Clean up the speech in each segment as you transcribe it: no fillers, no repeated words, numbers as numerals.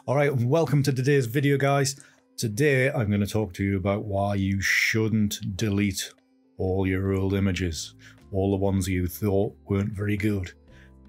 Alright, welcome to today's video, guys. Today I'm going to talk to you about why you shouldn't delete all your old images, all the ones you thought weren't very good,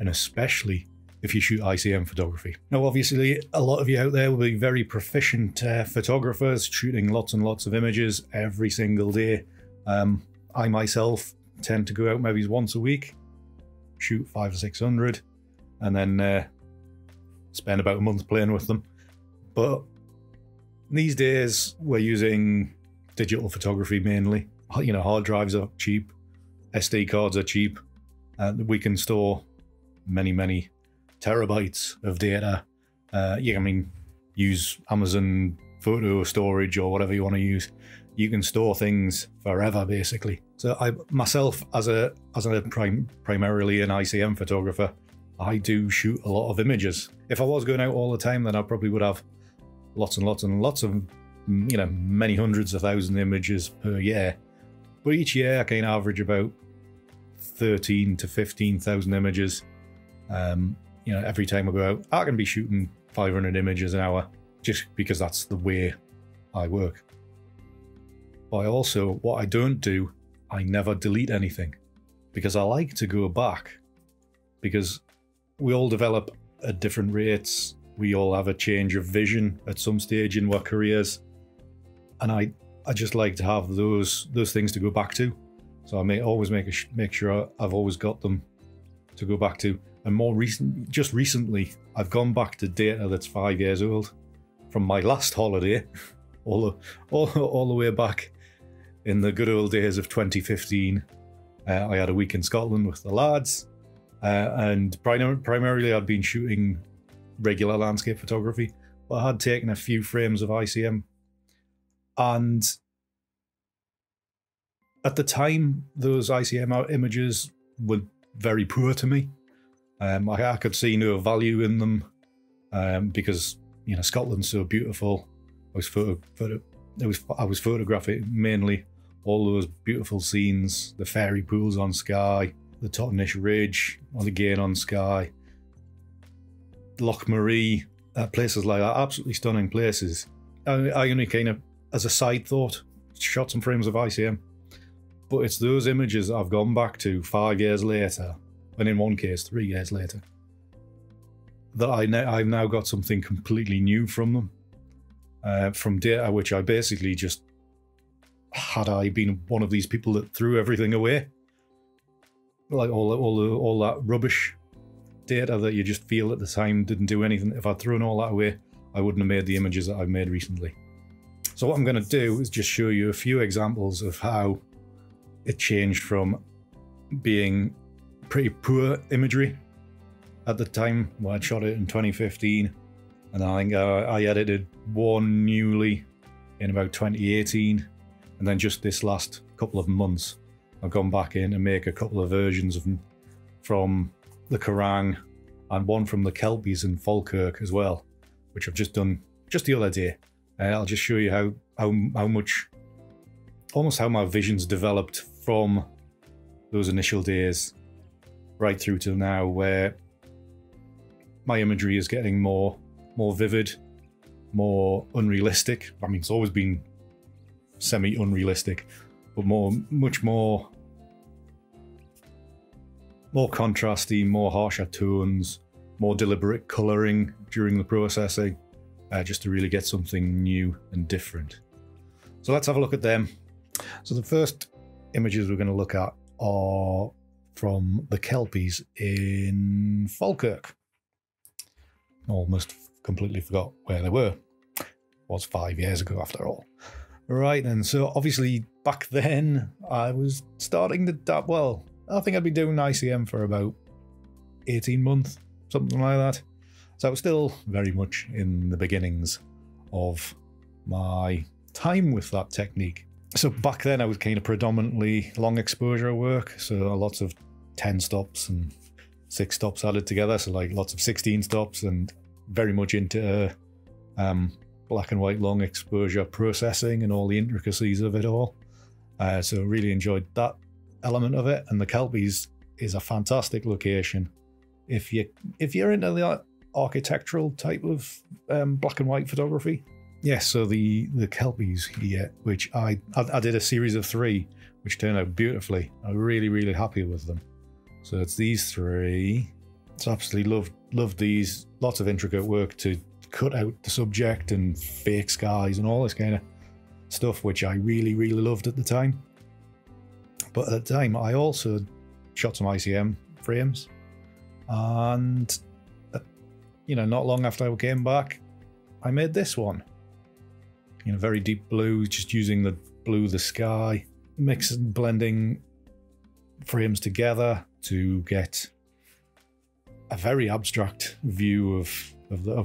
and especially if you shoot ICM photography. Now obviously a lot of you out there will be very proficient photographers, shooting lots and lots of images every single day. I myself tend to go out maybe once a week, shoot 500 or 600, and then spend about a month playing with them. But these days we're using digital photography mainly. You know, hard drives are cheap, SD cards are cheap, and we can store many terabytes of data. Use Amazon photo storage or whatever you want to use. You can store things forever, basically. So I myself, as primarily an ICM photographer, I do shoot a lot of images. If I was going out all the time, then I probably would have lots and lots of, you know, many hundreds of thousand images per year. But each year I can average about 13 to 15,000 images. You know, every time I go out, I can be shooting 500 images an hour, just because that's the way I work. But also, what I don't do, I never delete anything, because I like to go back, because we all develop at different rates. We all have a change of vision at some stage in our careers, and I just like to have those things to go back to. So I may always make sure I've always got them to go back to. And just recently, I've gone back to data that's 5 years old from my last holiday, all the way back in the good old days of 2015. I had a week in Scotland with the lads. And primarily I'd been shooting regular landscape photography, but I had taken a few frames of ICM, and at the time those ICM images were very poor to me. I could see no value in them, because, you know, Scotland's so beautiful. I was photographing mainly all those beautiful scenes, the fairy pools on Skye, the Totenish Ridge, or again on Skye, Loch Marie, places like that, absolutely stunning places. I only kind of, as a side thought, shot some frames of ICM, but it's those images I've gone back to 5 years later, and in one case 3 years later, that I've now got something completely new from them, from data which I basically just, had I been one of these people that threw everything away, like all that rubbish data that you just feel at the time didn't do anything. If I'd thrown all that away, I wouldn't have made the images that I've made recently. So what I'm going to do is just show you a few examples of how it changed from being pretty poor imagery at the time when I shot it in 2015, and I think I edited one newly in about 2018, and then just this last couple of months I've gone back in and make a couple of versions of them from the Kerrang, and one from the Kelpies in Falkirk as well, which I've just done just the other day. I'll just show you how much, almost how my vision's developed from those initial days right through to now, where my imagery is getting more vivid, more unrealistic. I mean, it's always been semi-unrealistic, but much more contrasty, more harsher tones, more deliberate colouring during the processing, just to really get something new and different. So let's have a look at them. So the first images we're going to look at are from the Kelpies in Falkirk. Almost completely forgot where they were. It was 5 years ago after all. Right then, so obviously back then I was starting to dabble. Well, I think I'd been doing ICM for about 18 months, something like that. So I was still very much in the beginnings of my time with that technique. So back then I was kind of predominantly long exposure work, so lots of 10 stops and 6 stops added together, so like lots of 16 stops, and very much into black and white long exposure processing and all the intricacies of it all. So really enjoyed that element of it, and the Kelpies is a fantastic location if you're into architectural type of black and white photography. Yes, so the Kelpies here, which I did a series of 3, which turned out beautifully. I'm really, really happy with them. So it's these 3. So absolutely loved these. Lots of intricate work to cut out the subject and fake skies and all this kind of stuff, which I really, really loved at the time. But at the time, I also shot some ICM frames, and you know, not long after I came back, I made this one. You know, very deep blue, just using the blue of the sky, mixing, blending frames together to get a very abstract view of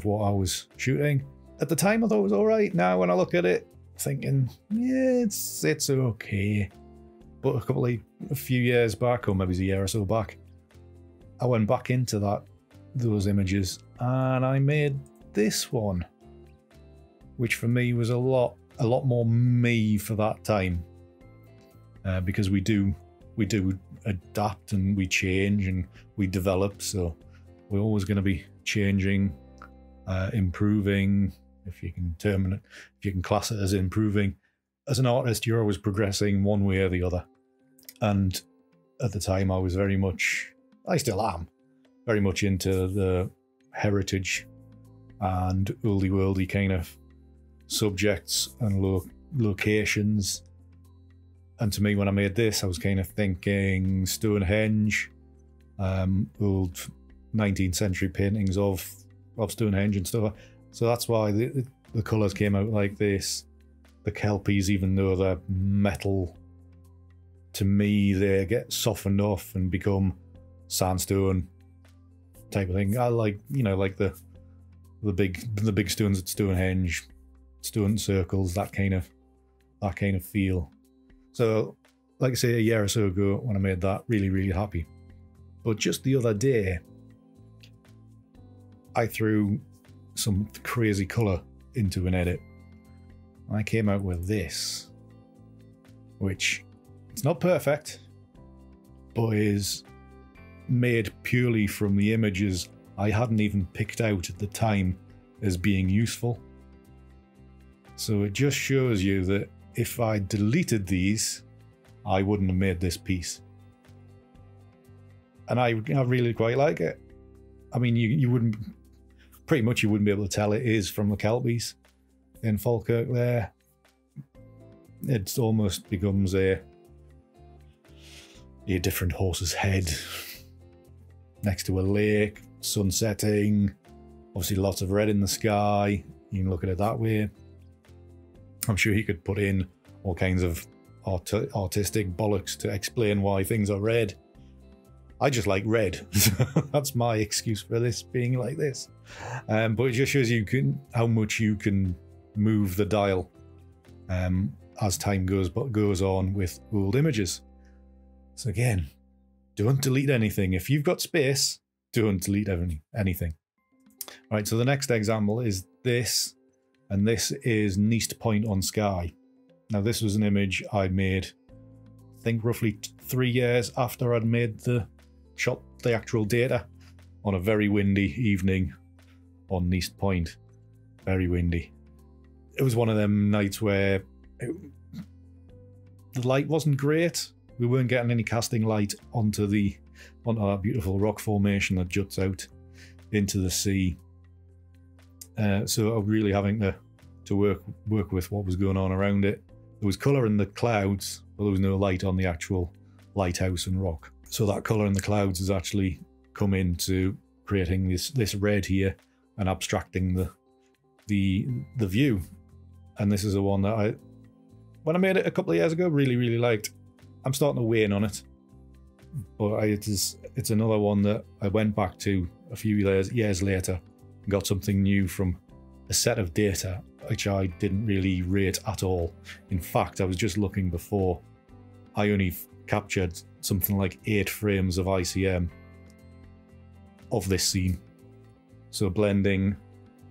what I was shooting. At the time, I thought it was all right. Now, when I look at it, thinking, yeah, it's okay. But a few years back, or maybe a year or so back, I went back into those images, and I made this one, which for me was a lot more me for that time, because we do adapt and we change and we develop. So we're always going to be changing, improving, if you can class it as improving. As an artist, you're always progressing one way or the other. And at the time, I was I still am, very much into the heritage and oldie-worldy kind of subjects and locations. And to me, when I made this, I was kind of thinking Stonehenge, old 19th century paintings of Stonehenge and stuff. So that's why the colours came out like this. The Kelpies, even though they're metal, to me, they get softened off and become sandstone type of thing. I like, you know, like the big stones at Stonehenge, stone circles, that kind of feel. So, like I say, a year or so ago when I made that, really, really happy. But just the other day, I threw some crazy colour into an edit. I came out with this, which it's not perfect, but is made purely from the images I hadn't even picked out at the time as being useful. So it just shows you that if I deleted these, I wouldn't have made this piece. And I really quite like it. I mean, you wouldn't be able to tell it is from the Kelpies in Falkirk there. It almost becomes a different horse's head next to a lake, sun setting, obviously lots of red in the sky. You can look at it that way. I'm sure he could put in all kinds of artistic bollocks to explain why things are red. I just like red. That's my excuse for this being like this. But it just shows you how much you can move the dial as time goes on with old images. So again, don't delete anything. If you've got space, don't delete anything. All right, so the next example is this, and this is Neast Point on Skye. Now this was an image I made, I think roughly 3 years after I'd shot the actual data on a very windy evening on Neast Point. Very windy. It was one of them nights where the light wasn't great. We weren't getting any casting light onto that beautiful rock formation that juts out into the sea. So I was really having to work with what was going on around it. There was colour in the clouds, but there was no light on the actual lighthouse and rock. So that colour in the clouds has actually come into creating this red here and abstracting the view. And this is the one that when I made it a couple of years ago, really, really liked. I'm starting to wane on it, but it's another one that I went back to a few years later and got something new from a set of data which I didn't really rate at all. In fact, I was just looking before. I only captured something like 8 frames of ICM of this scene. So blending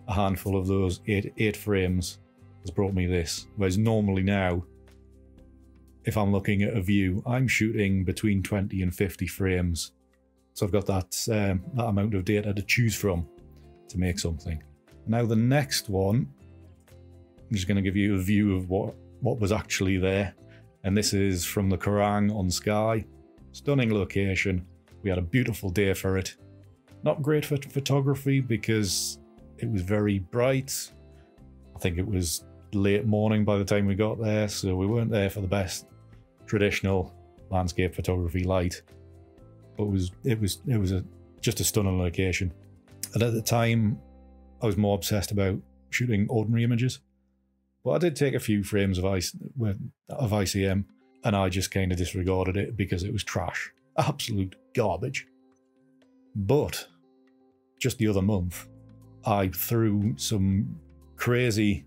a handful of those 8 frames has brought me this. Whereas normally now, if I'm looking at a view, I'm shooting between 20 and 50 frames. So I've got that amount of data to choose from. to make something. Now the next one, I'm just going to give you a view of what was actually there. And this is from the Kerrang on Skye. Stunning location. We had a beautiful day for it. Not great for photography because it was very bright. I think it was late morning by the time we got there, so we weren't there for the best traditional landscape photography light. But it was just a stunning location. And at the time, I was more obsessed about shooting ordinary images. But I did take a few frames of ICM, and I just kind of disregarded it because it was trash. Absolute garbage. But just the other month, I threw some crazy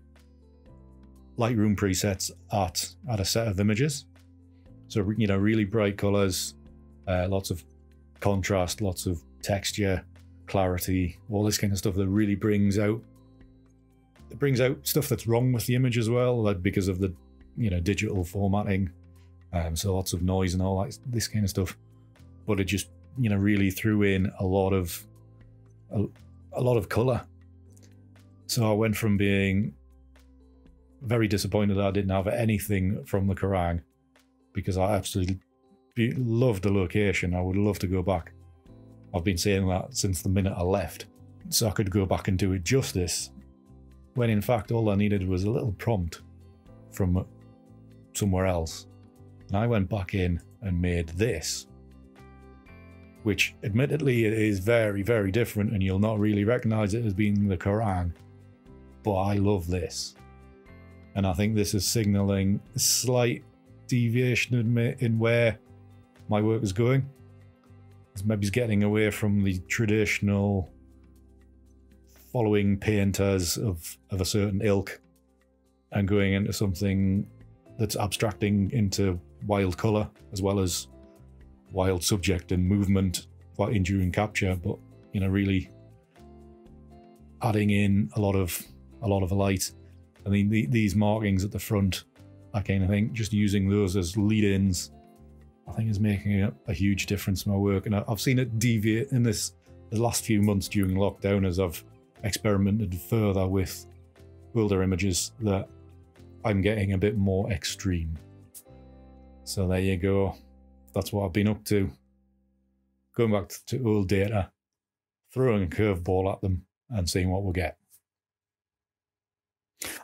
Lightroom presets at a set of images. So, you know, really bright colors, lots of contrast, lots of texture, clarity, all this kind of stuff that really brings out stuff that's wrong with the image as well, like because of the, you know, digital formatting. So lots of noise and all that, this kind of stuff. But it just, you know, really threw in a lot of color. So I went from being very disappointed that I didn't have anything from the Kerrang, because I absolutely loved the location. I would love to go back. I've been saying that since the minute I left, so I could go back and do it justice, when in fact all I needed was a little prompt from somewhere else. And I went back in and made this, which admittedly is very, very different, and you'll not really recognize it as being the Kerrang, but I love this. And I think this is signaling a slight deviation in where my work is going. Maybe it's getting away from the traditional following painters of a certain ilk and going into something that's abstracting into wild color as well as wild subject and movement for enduring capture, but, you know, really adding in a lot of light. I mean, these markings at the front, I kind of think just using those as lead-ins, I think is making a huge difference in my work. And I've seen it deviate in the last few months during lockdown as I've experimented further with older images, that I'm getting a bit more extreme. So there you go. That's what I've been up to. Going back to old data, throwing a curveball at them and seeing what we'll get.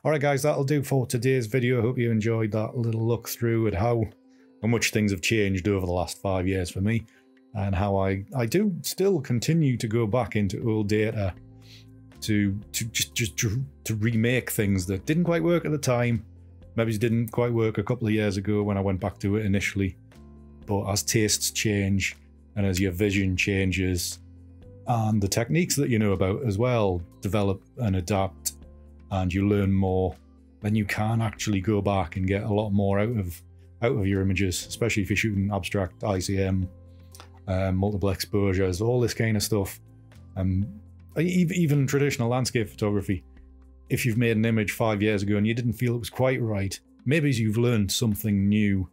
Alright guys, that'll do for today's video. I hope you enjoyed that little look through at how much things have changed over the last 5 years for me, and how I do still continue to go back into old data to remake things that didn't quite work at the time, maybe didn't quite work a couple of years ago when I went back to it initially. But as tastes change and as your vision changes and the techniques that you know about as well develop and adapt, and you learn more, then you can actually go back and get a lot more out of your images, especially if you're shooting abstract ICM, multiple exposures, all this kind of stuff. Even traditional landscape photography, if you've made an image 5 years ago and you didn't feel it was quite right, maybe you've learned something new,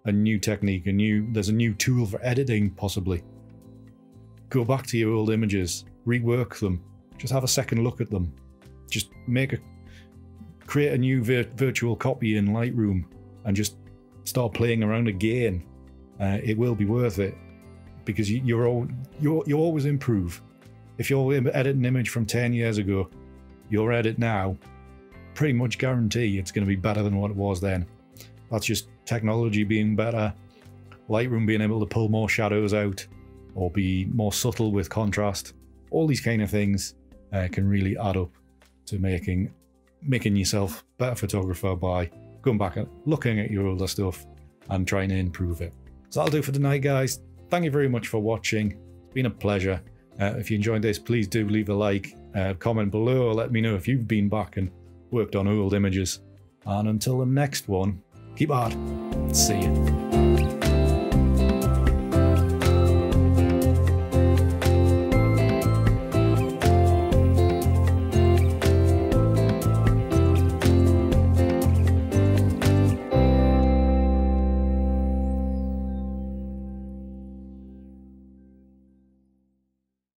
a new technique, there's a new tool for editing possibly. Go back to your old images, rework them, just have a second look at them. Just create a new virtual copy in Lightroom and just start playing around again. It will be worth it, because you always improve. If you're editing an image from 10 years ago, your edit now, pretty much guarantee it's going to be better than what it was then. That's just technology being better, Lightroom being able to pull more shadows out or be more subtle with contrast. All these kind of things can really add up to making yourself a better photographer by going back and looking at your older stuff and trying to improve it. So that'll do for tonight, guys. Thank you very much for watching. It's been a pleasure. If you enjoyed this, please do leave a like, comment below, or let me know if you've been back and worked on old images. And until the next one, keep hard. See you.